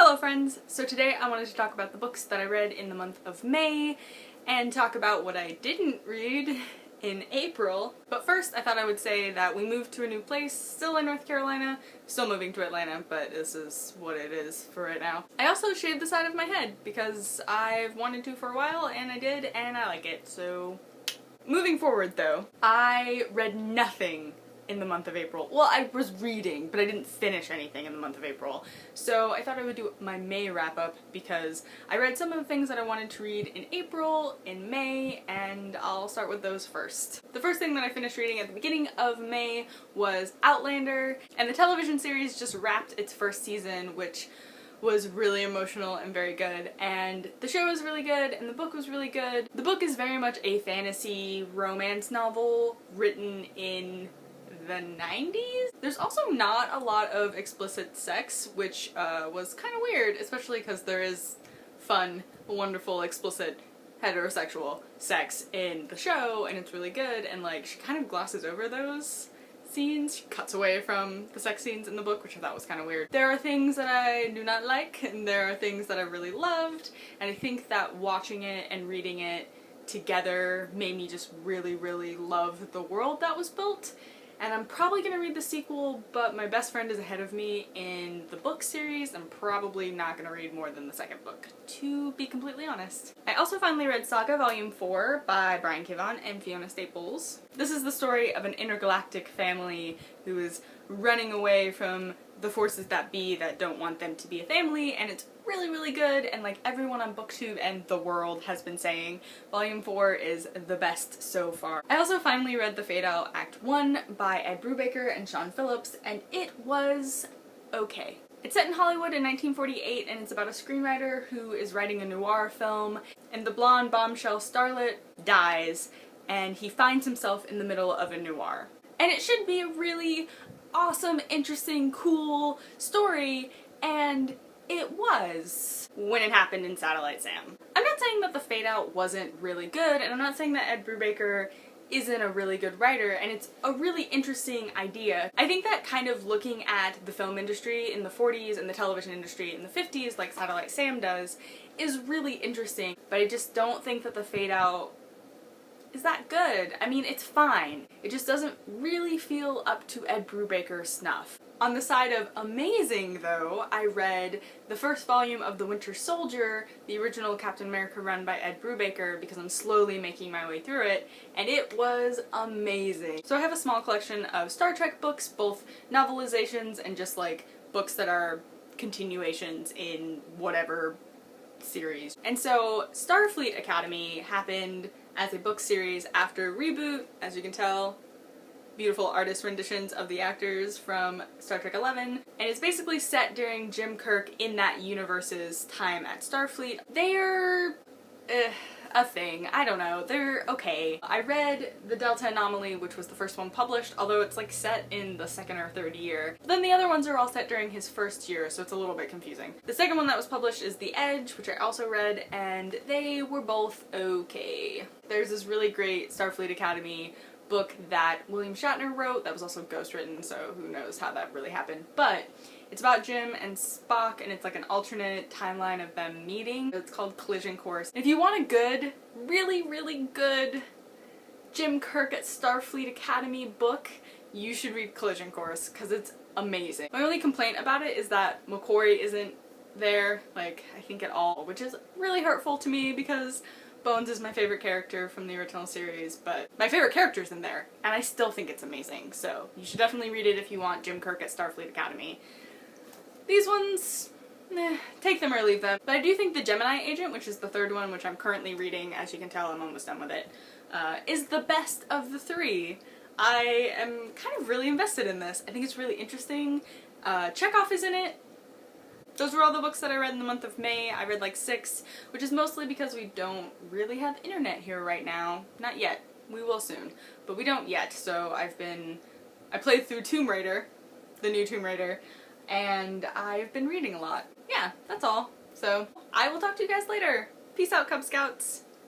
Hello friends! So today I wanted to talk about the books that I read in the month of May and talk about what I didn't read in April. But first I thought I would say that we moved to a new place, still in North Carolina, still moving to Atlanta, but this is what it is for right now. I also shaved the side of my head because I've wanted to for a while and I did and I like it, so... Moving forward though, I read nothing in the month of April. Well, I was reading, but I didn't finish anything in the month of April. So I thought I would do my May wrap-up because I read some of the things that I wanted to read in April, in May, and I'll start with those first. The first thing that I finished reading at the beginning of May was Outlander, and the television series just wrapped its first season, which was really emotional and very good, and the show was really good and the book was really good. The book is very much a fantasy romance novel written in the 90s. There's also not a lot of explicit sex, which was kind of weird, especially because there is fun, wonderful, explicit, heterosexual sex in the show, and it's really good, and like she kind of glosses over those scenes. She cuts away from the sex scenes in the book, which I thought was kind of weird. There are things that I do not like, and there are things that I really loved, and I think that watching it and reading it together made me just really, really love the world that was built. And I'm probably gonna read the sequel, but my best friend is ahead of me in the book series. I'm probably not gonna read more than the second book, to be completely honest. I also finally read Saga Volume 4 by Brian K. Vaughan and Fiona Staples. This is the story of an intergalactic family who is running away from the forces that be that don't want them to be a family, and it's really, really good, and like everyone on BookTube and the world has been saying, Volume 4 is the best so far. I also finally read The Fade Out Act 1 by Ed Brubaker and Sean Phillips, and it was okay. It's set in Hollywood in 1948, and it's about a screenwriter who is writing a noir film, and the blonde bombshell starlet dies, and he finds himself in the middle of a noir. And it should be a really awesome, interesting, cool story, and it was when it happened in Satellite Sam. I'm not saying that The Fade Out wasn't really good, and I'm not saying that Ed Brubaker isn't a really good writer, and it's a really interesting idea. I think that kind of looking at the film industry in the 40s and the television industry in the 50s, like Satellite Sam does, is really interesting, but I just don't think that The Fade Out is that good. I mean, it's fine. It just doesn't really feel up to Ed Brubaker's snuff. On the side of amazing, though, I read the first volume of The Winter Soldier, the original Captain America run by Ed Brubaker, because I'm slowly making my way through it, and it was amazing. So I have a small collection of Star Trek books, both novelizations and just like books that are continuations in whatever series. And so Starfleet Academy happened as a book series after Reboot, as you can tell. Beautiful artist renditions of the actors from Star Trek 11, and it's basically set during Jim Kirk in that universe's time at Starfleet. They're a thing. I don't know. They're okay. I read The Delta Anomaly, which was the first one published, although it's like set in the second or third year. But then the other ones are all set during his first year, so it's a little bit confusing. The second one that was published is The Edge, which I also read, and they were both okay. There's this really great Starfleet Academy book that William Shatner wrote that was also ghostwritten, so who knows how that really happened. But it's about Jim and Spock, and it's like an alternate timeline of them meeting. It's called Collision Course. If you want a good, really, really good Jim Kirk at Starfleet Academy book, you should read Collision Course, because it's amazing. My only complaint about it is that McQuarrie isn't there, like, I think at all, which is really hurtful to me because Bones is my favorite character from the original series, but my favorite character's in there, and I still think it's amazing, so you should definitely read it if you want Jim Kirk at Starfleet Academy. These ones, take them or leave them. But I do think the Gemini Agent, which is the third one, which I'm currently reading, as you can tell I'm almost done with it, is the best of the three. I am kind of really invested in this. I think it's really interesting. Chekhov is in it. Those were all the books that I read in the month of May. I read like 6, which is mostly because we don't really have internet here right now. Not yet. We will soon. But we don't yet, so I played through Tomb Raider, the new Tomb Raider, and I've been reading a lot. Yeah, that's all. So, I will talk to you guys later. Peace out, Cub Scouts!